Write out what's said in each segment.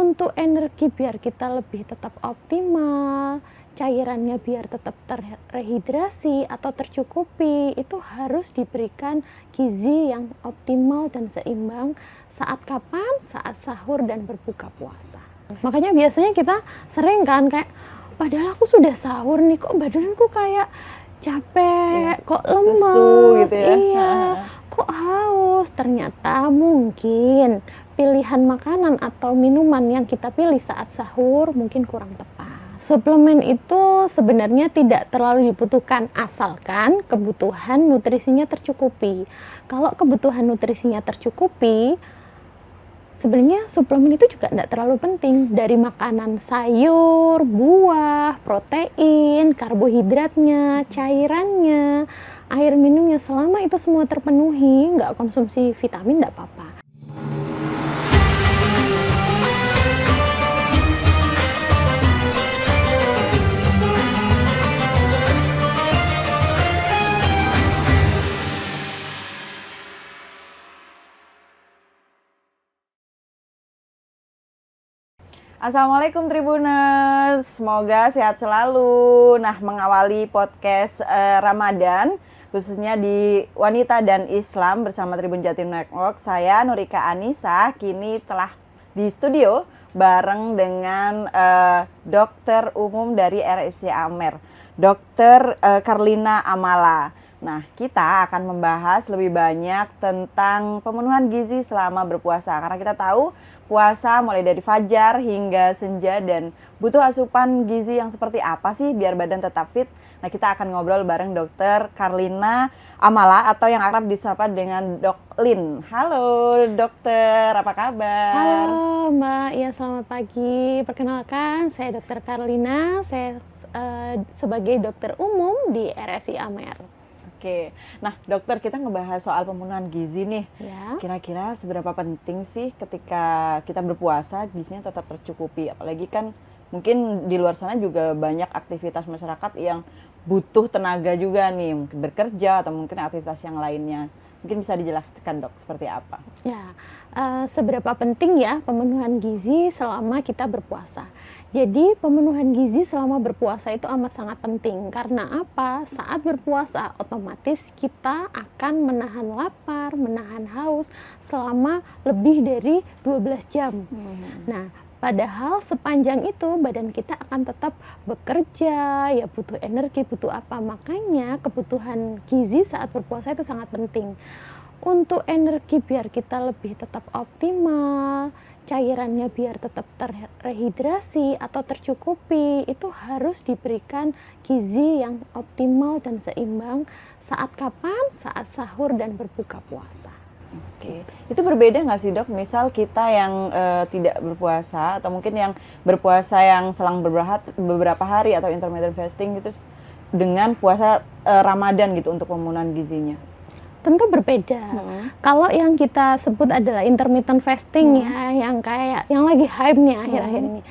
Untuk energi biar kita lebih tetap optimal, cairannya biar tetap terrehidrasi atau tercukupi, itu harus diberikan gizi yang optimal dan seimbang saat kapan? Saat sahur dan berbuka puasa. Makanya biasanya kita sering kan kayak, padahal aku sudah sahur nih, kok badanku kayak capek, kok lemes, lesu gitu ya. iya, kok haus. Ternyata mungkin pilihan makanan atau minuman yang kita pilih saat sahur mungkin kurang tepat. Suplemen itu sebenarnya tidak terlalu dibutuhkan asalkan kebutuhan nutrisinya tercukupi. Kalau kebutuhan nutrisinya tercukupi, sebenarnya suplemen itu juga tidak terlalu penting. Dari makanan sayur, buah, protein, karbohidratnya, cairannya, air minumnya, selama itu semua terpenuhi, nggak konsumsi vitamin nggak apa-apa. Assalamualaikum Tribuners, semoga sehat selalu. Nah, mengawali podcast Ramadan, khususnya di Wanita dan Islam bersama Tribun Jatim Network, saya Nurika Anissa, kini telah di studio bareng dengan dokter umum dari RSI Amer, Dr. Karlina Amala. Nah, kita akan membahas lebih banyak tentang pemenuhan gizi selama berpuasa, karena kita tahu puasa mulai dari fajar hingga senja dan butuh asupan gizi yang seperti apa sih biar badan tetap fit. Nah, kita akan ngobrol bareng Dr. Karlina Amala atau yang akrab disapa dengan Dok Lin. Halo dokter, apa kabar? Halo Mbak, ya selamat pagi. Perkenalkan, saya Dr. Karlina, saya sebagai dokter umum di RSI Amer. Oke, nah dokter, kita ngebahas soal pemenuhan gizi nih. Ya. Kira-kira seberapa penting sih ketika kita berpuasa gizinya tetap tercukupi? Apalagi kan mungkin di luar sana juga banyak aktivitas masyarakat yang butuh tenaga juga nih, mungkin bekerja atau mungkin aktivitas yang lainnya. Mungkin bisa dijelaskan dok, seperti apa? Ya, seberapa penting ya pemenuhan gizi selama kita berpuasa? Jadi pemenuhan gizi selama berpuasa itu amat sangat penting. Karena apa? Saat berpuasa otomatis kita akan menahan lapar, menahan haus selama lebih dari 12 jam. Nah, padahal sepanjang itu badan kita akan tetap bekerja, ya butuh energi, butuh apa. Makanya kebutuhan gizi saat berpuasa itu sangat penting. Untuk energi biar kita lebih tetap optimal, cairannya biar tetap terrehidrasi atau tercukupi, itu harus diberikan gizi yang optimal dan seimbang saat kapan? Saat sahur dan berbuka puasa. Oke, itu berbeda nggak sih dok? Misal kita yang tidak berpuasa atau mungkin yang berpuasa yang selang beberapa hari atau intermittent fasting gitu dengan puasa Ramadan gitu untuk pemenuhan gizinya? Tentu berbeda. Kalau yang kita sebut adalah intermittent fasting ya, yang kayak yang lagi hype-nya akhir-akhir ini.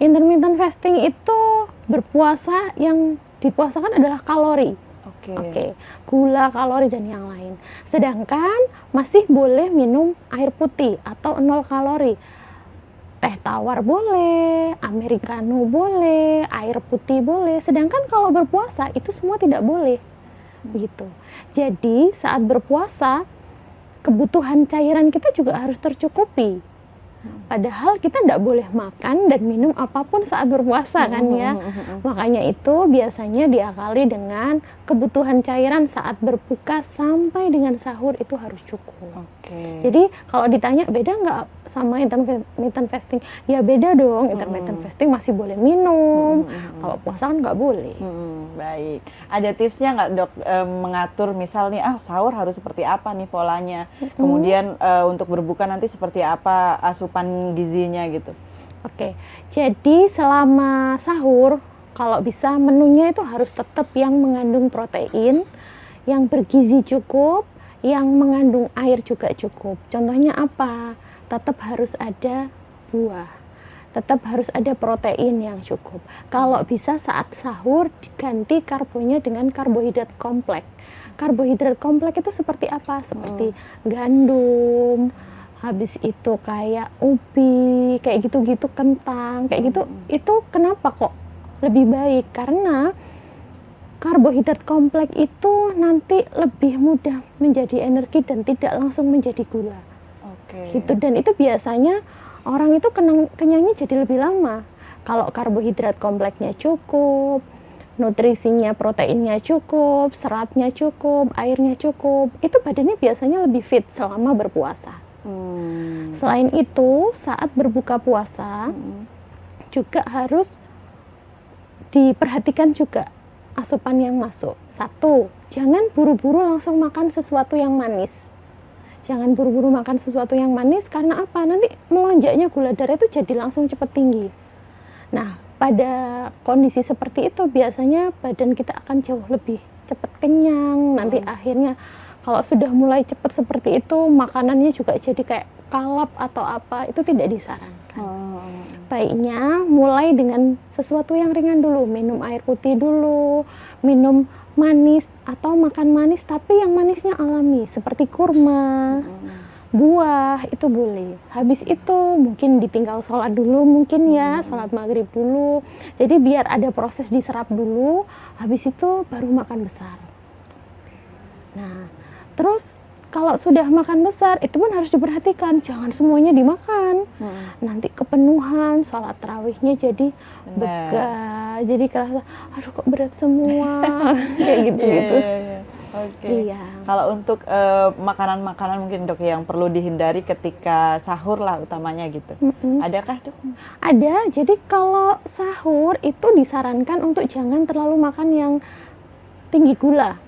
Intermittent fasting itu berpuasa, yang dipuasakan adalah kalori. Oke, gula, kalori dan yang lain. Sedangkan masih boleh minum air putih atau 0 kalori. Teh tawar boleh, americano boleh, air putih boleh. Sedangkan kalau berpuasa itu semua tidak boleh. Gitu. Jadi saat berpuasa kebutuhan cairan kita juga harus tercukupi. Padahal kita tidak boleh makan dan minum apapun saat berpuasa kan ya. Makanya itu biasanya diakali dengan kebutuhan cairan saat berbuka sampai dengan sahur itu harus cukup. Jadi kalau ditanya beda nggak sama intermittent fasting? Ya beda dong, intermittent fasting masih boleh minum, kalau puasa kan nggak boleh. Baik, ada tipsnya nggak dok mengatur misal nih sahur harus seperti apa nih polanya, kemudian untuk berbuka nanti seperti apa asupan gizinya gitu? Oke, jadi selama sahur kalau bisa menunya itu harus tetap yang mengandung protein, yang bergizi cukup, yang mengandung air juga cukup. Contohnya apa? Tetap harus ada buah, tetap harus ada protein yang cukup. Kalau bisa saat sahur diganti karbonya dengan karbohidrat kompleks. Karbohidrat kompleks itu seperti apa? Seperti gandum, habis itu kayak ubi, kayak gitu-gitu, kentang, kayak gitu, itu kenapa kok lebih baik? Karena karbohidrat kompleks itu nanti lebih mudah menjadi energi dan tidak langsung menjadi gula. Gitu. Dan itu biasanya orang itu kenyangnya jadi lebih lama. Kalau karbohidrat kompleksnya cukup, nutrisinya, proteinnya cukup, seratnya cukup, airnya cukup, itu badannya biasanya lebih fit selama berpuasa. Selain itu, saat berbuka puasa juga harus diperhatikan juga asupan yang masuk. 1, jangan buru-buru langsung makan sesuatu yang manis. Jangan buru-buru makan sesuatu yang manis, karena apa? Nanti melonjaknya gula darah itu jadi langsung cepat tinggi. Nah, pada kondisi seperti itu biasanya badan kita akan jauh lebih cepat kenyang. Nanti akhirnya kalau sudah mulai cepat seperti itu, makanannya juga jadi kayak kalap atau apa, itu tidak disarankan. Baiknya mulai dengan sesuatu yang ringan dulu, minum air putih dulu, minum manis atau makan manis tapi yang manisnya alami seperti kurma, buah, itu boleh. Habis itu mungkin ditinggal sholat dulu mungkin ya, sholat maghrib dulu. Jadi biar ada proses diserap dulu, habis itu baru makan besar. Nah, terus kalau sudah makan besar, itu pun harus diperhatikan, jangan semuanya dimakan. Nanti kepenuhan, sholat tarawihnya jadi begah, jadi kerasa, aduh kok berat semua, kayak gitu-gitu. Iya. Kalau untuk makanan-makanan mungkin dok yang perlu dihindari ketika sahur lah utamanya gitu, adakah dok? Ada, jadi kalau sahur itu disarankan untuk jangan terlalu makan yang tinggi gula.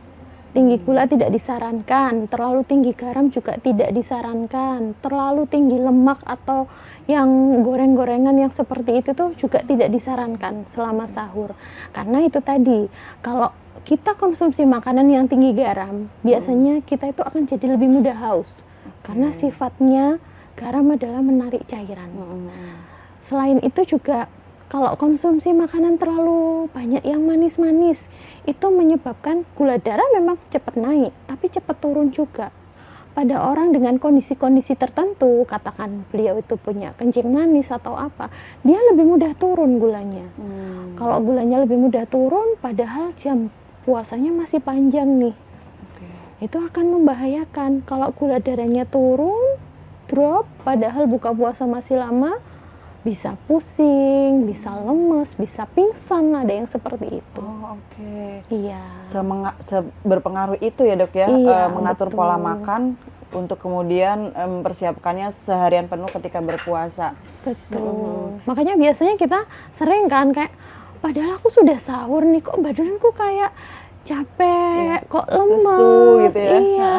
Tinggi gula tidak disarankan, terlalu tinggi garam juga tidak disarankan, terlalu tinggi lemak atau yang goreng-gorengan yang seperti itu tuh juga tidak disarankan selama sahur. Karena itu tadi, kalau kita konsumsi makanan yang tinggi garam, biasanya kita itu akan jadi lebih mudah haus. Karena sifatnya garam adalah menarik cairan. Selain itu juga kalau konsumsi makanan terlalu banyak yang manis-manis, itu menyebabkan gula darah memang cepat naik, tapi cepat turun juga. Pada orang dengan kondisi-kondisi tertentu, katakan beliau itu punya kencing manis atau apa, dia lebih mudah turun gulanya. Kalau gulanya lebih mudah turun, padahal jam puasanya masih panjang nih, itu akan membahayakan. Kalau gula darahnya turun, drop, padahal buka puasa masih lama, bisa pusing, bisa lemes, bisa pingsan, ada yang seperti itu. Iya. Berpengaruh itu ya dok ya, iya, mengatur betul. pola makan untuk kemudian mempersiapkannya seharian penuh ketika berpuasa. Betul. Makanya biasanya kita sering kan kayak, padahal aku sudah sahur nih, kok badanku kayak capek, kok lemes, lesu gitu ya. Iya,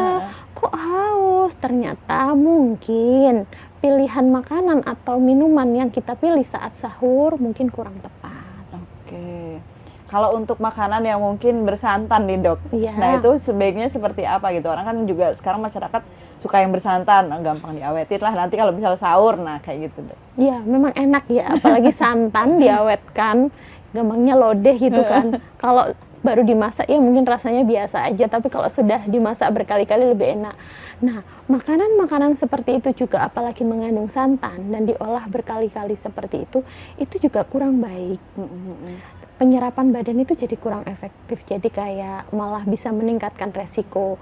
kok haus. Ternyata mungkin pilihan makanan atau minuman yang kita pilih saat sahur mungkin kurang tepat. Kalau untuk makanan yang mungkin bersantan nih dok, nah itu sebaiknya seperti apa gitu? Orang kan juga sekarang masyarakat suka yang bersantan, gampang diawetin lah nanti kalau misal sahur, nah kayak gitu dok. Iya, memang enak ya, apalagi santan diawetkan, gampangnya lodeh gitu kan. Kalau baru dimasak ya mungkin rasanya biasa aja, tapi kalau sudah dimasak berkali-kali lebih enak. Nah, makanan-makanan seperti itu juga apalagi mengandung santan dan diolah berkali-kali seperti itu juga kurang baik. Penyerapan badan itu jadi kurang efektif, jadi kayak malah bisa meningkatkan resiko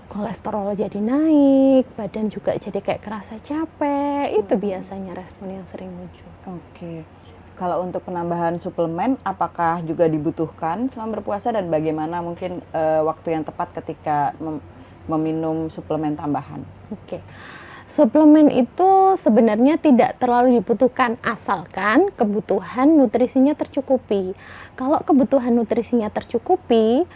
kolesterol jadi naik, badan juga jadi kayak kerasa capek, itu biasanya respon yang sering muncul. Kalau untuk penambahan suplemen, apakah juga dibutuhkan selama berpuasa dan bagaimana mungkin waktu yang tepat ketika meminum suplemen tambahan? Suplemen itu sebenarnya tidak terlalu dibutuhkan asalkan kebutuhan nutrisinya tercukupi. Kalau kebutuhan nutrisinya tercukupi,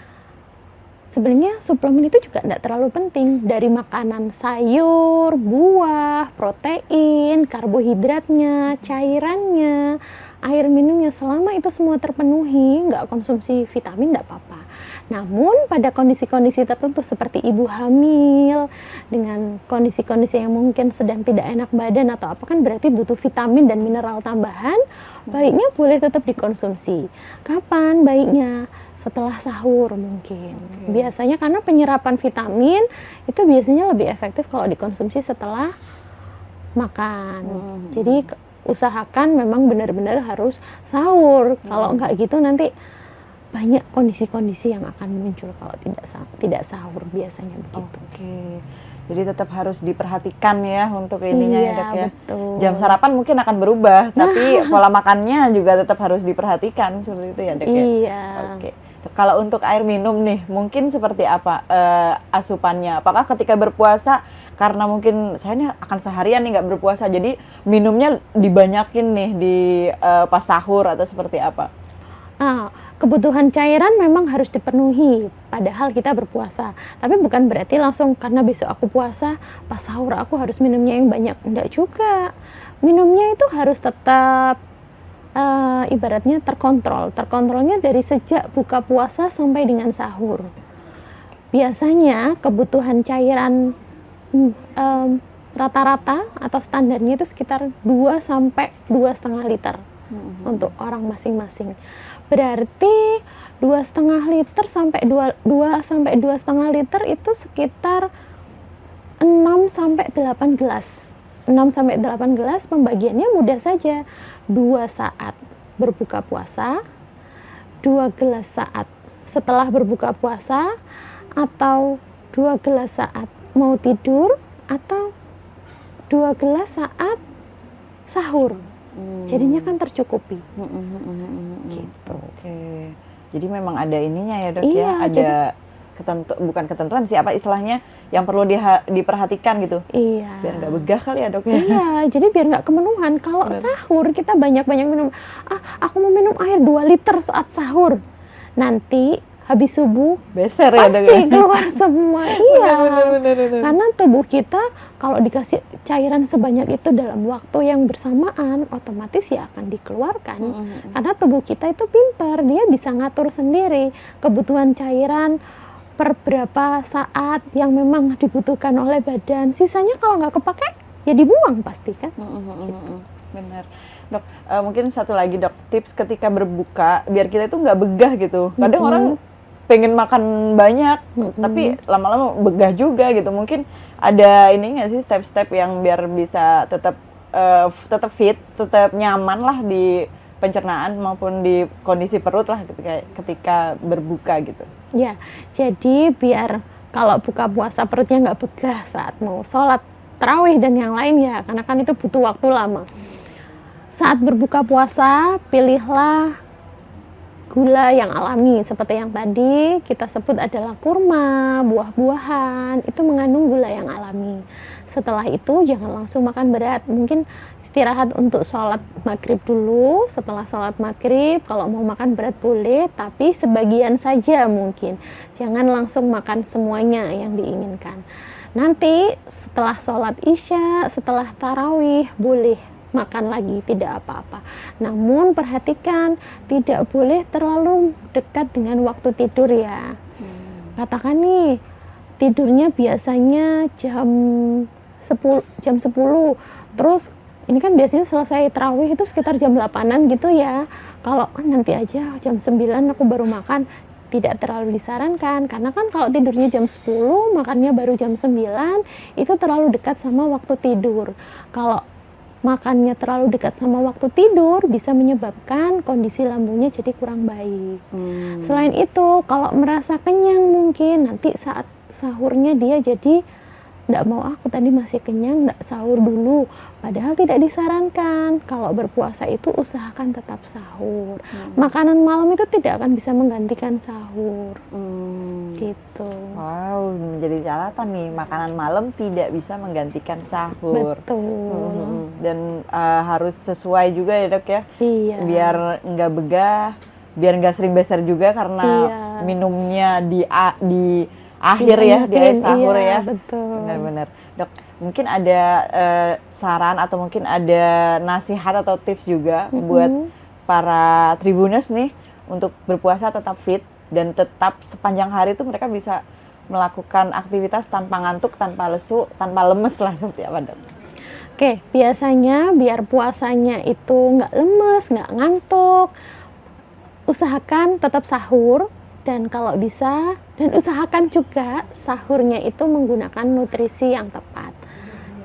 sebenarnya suplemen itu juga tidak terlalu penting. Dari makanan sayur, buah, protein, karbohidratnya, cairannya, air minumnya, selama itu semua terpenuhi, nggak konsumsi vitamin nggak apa-apa. Namun pada kondisi-kondisi tertentu seperti ibu hamil dengan kondisi-kondisi yang mungkin sedang tidak enak badan atau apa, kan berarti butuh vitamin dan mineral tambahan, baiknya boleh tetap dikonsumsi. Kapan baiknya? Setelah sahur mungkin. Biasanya karena penyerapan vitamin itu biasanya lebih efektif kalau dikonsumsi setelah makan. Jadi usahakan memang benar-benar harus sahur. Kalau nggak gitu nanti banyak kondisi-kondisi yang akan muncul kalau tidak sahur biasanya begitu. Oke. Jadi tetap harus diperhatikan ya untuk ininya ya Dok ya. Betul. Jam sarapan mungkin akan berubah, tapi pola makannya juga tetap harus diperhatikan seperti itu ya Dok ya. Iya. Oke. Kalau untuk air minum nih, mungkin seperti apa asupannya? Apakah ketika berpuasa, karena mungkin saya ini akan seharian nih nggak berpuasa, jadi minumnya dibanyakin nih di pas sahur atau seperti apa? Kebutuhan cairan memang harus dipenuhi padahal kita berpuasa. Tapi bukan berarti langsung karena besok aku puasa, pas sahur aku harus minumnya yang banyak. Enggak juga. Minumnya itu harus tetap ibaratnya terkontrol. Terkontrolnya dari sejak buka puasa sampai dengan sahur. Biasanya kebutuhan cairan rata-rata atau standarnya itu sekitar 2 sampai 2,5 liter untuk orang masing-masing. Berarti 2,5 liter sampai 2 sampai 2,5 liter itu sekitar 6 sampai 8 gelas. 6 sampai 8 gelas pembagiannya mudah saja. 2 saat berbuka puasa, 2 gelas saat setelah berbuka puasa, atau 2 gelas saat mau tidur, atau 2 gelas saat sahur. Jadinya kan tercukupi. Gitu. Oke. Jadi memang ada ininya ya Dok Iya, ya, ada bukan ketentuan sih, apa istilahnya yang perlu diperhatikan gitu. Iya. Biar nggak begah kali ya Dok ya. Iya, jadi biar nggak kemenuhan. Kalau sahur kita banyak-banyak minum. Aku mau minum air 2 liter saat sahur. Nanti habis subuh Beser ya Dok pasti ya. keluar semua. Iya. Bener. Karena tubuh kita kalau dikasih cairan sebanyak itu dalam waktu yang bersamaan, otomatis ya akan dikeluarkan. Karena tubuh kita itu pintar, dia bisa ngatur sendiri kebutuhan cairan per berapa saat yang memang dibutuhkan oleh badan. Sisanya kalau nggak kepake, ya dibuang pasti kan. Gitu. Benar. Dok, mungkin satu lagi Dok, tips ketika berbuka biar kita itu nggak begah gitu. Kadang orang pengen makan banyak, tapi lama-lama begah juga gitu. Mungkin ada ini nggak sih step-step yang biar bisa tetap fit, tetap nyaman lah di pencernaan maupun di kondisi perut lah ketika berbuka gitu. Ya, jadi biar kalau buka puasa perutnya nggak begah saat mau sholat tarawih dan yang lain ya, karena kan itu butuh waktu lama. Saat berbuka puasa, pilihlah gula yang alami seperti yang tadi kita sebut adalah kurma, buah-buahan, itu mengandung gula yang alami. Setelah itu jangan langsung makan berat, mungkin istirahat untuk sholat maghrib dulu. Setelah sholat maghrib kalau mau makan berat boleh, tapi sebagian saja mungkin, jangan langsung makan semuanya yang diinginkan. Nanti setelah sholat isya, setelah tarawih boleh makan lagi, tidak apa-apa. Namun perhatikan tidak boleh terlalu dekat dengan waktu tidur ya. Katakan nih tidurnya biasanya jam 10, terus ini kan biasanya selesai tarawih itu sekitar jam 8-an gitu ya. Kalau nanti aja jam 9 aku baru makan, tidak terlalu disarankan, karena kan kalau tidurnya jam 10 makannya baru jam 9 itu terlalu dekat sama waktu tidur. Kalau makannya terlalu dekat sama waktu tidur bisa menyebabkan kondisi lambungnya jadi kurang baik. Selain itu, kalau merasa kenyang mungkin nanti saat sahurnya dia jadi nggak mau, aku tadi masih kenyang, nggak sahur dulu. Padahal tidak disarankan. Kalau berpuasa itu usahakan tetap sahur. Makanan malam itu tidak akan bisa menggantikan sahur. Gitu. Wow, menjadi catatan nih, makanan malam tidak bisa menggantikan sahur. Betul. Dan harus sesuai juga ya Dok ya. Iya. Biar nggak begah, biar nggak sering beser juga karena minumnya di akhir ya, di akhir sahur iya, ya. Betul. Benar-benar. Dok, mungkin ada saran atau mungkin ada nasihat atau tips juga buat para Tribuners nih untuk berpuasa tetap fit dan tetap sepanjang hari itu mereka bisa melakukan aktivitas tanpa ngantuk, tanpa lesu, tanpa lemes lah, seperti apa Dok? Oke, biasanya biar puasanya itu nggak lemes, nggak ngantuk, usahakan tetap sahur. Dan kalau bisa, dan usahakan juga sahurnya itu menggunakan nutrisi yang tepat.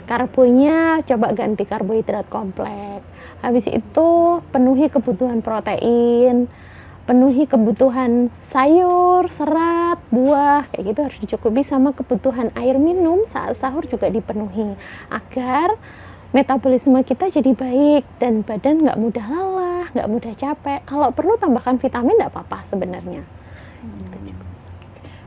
Karbonya coba ganti karbohidrat kompleks. Habis itu penuhi kebutuhan protein, penuhi kebutuhan sayur, serat, buah, kayak gitu harus dicukupi, sama kebutuhan air minum saat sahur juga dipenuhi agar metabolisme kita jadi baik dan badan nggak mudah lelah, nggak mudah capek. Kalau perlu tambahkan vitamin nggak apa-apa sebenarnya. Itu cukup.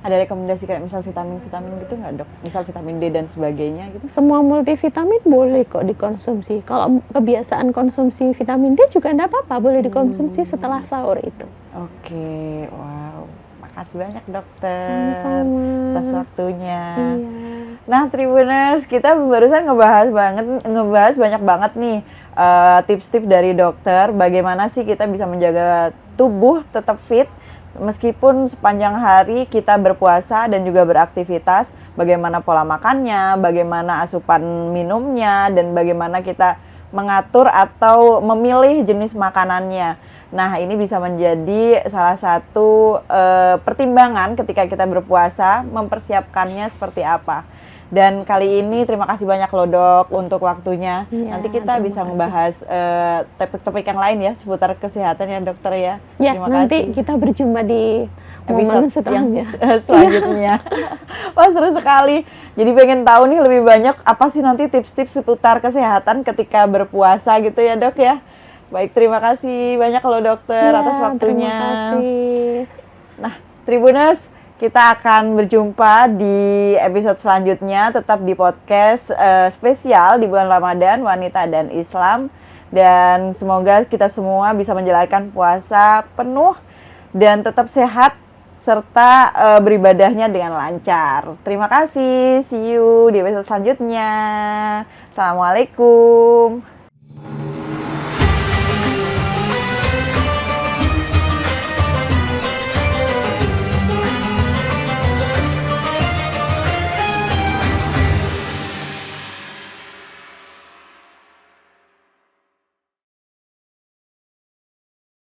Ada rekomendasi kayak misal vitamin-vitamin gitu nggak dok? Misal vitamin D dan sebagainya gitu? Semua multivitamin boleh kok dikonsumsi. Kalau kebiasaan konsumsi vitamin D juga nggak apa-apa, boleh dikonsumsi setelah sahur itu. Oke, wow. Makasih banyak dokter Sama-sama. atas waktunya. Iya. Nah, Tribuners, kita barusan ngebahas banyak banget nih tips-tips dari dokter. Bagaimana sih kita bisa menjaga tubuh tetap fit meskipun sepanjang hari kita berpuasa dan juga beraktivitas. Bagaimana pola makannya, bagaimana asupan minumnya, dan bagaimana kita mengatur atau memilih jenis makanannya. Nah, ini bisa menjadi salah satu pertimbangan ketika kita berpuasa, mempersiapkannya seperti apa. Dan kali ini terima kasih banyak loh dok untuk waktunya. Iya, Nanti kita terima bisa kasih. membahas topik-topik yang lain ya seputar kesehatan ya dokter ya. Ya, Terima nanti kasih. kita berjumpa di Episode momen yang setelahnya. selanjutnya. Wah, seru sekali. Jadi pengen tahu nih lebih banyak apa sih nanti tips-tips seputar kesehatan ketika berpuasa gitu ya dok ya. Baik, terima kasih banyak loh dokter Iya, atas waktunya. Terima kasih. Nah, Tribuners, kita akan berjumpa di episode selanjutnya, tetap di podcast spesial di bulan Ramadan, Wanita dan Islam. Dan semoga kita semua bisa menjalankan puasa penuh dan tetap sehat, serta beribadahnya dengan lancar. Terima kasih, see you di episode selanjutnya. Assalamualaikum.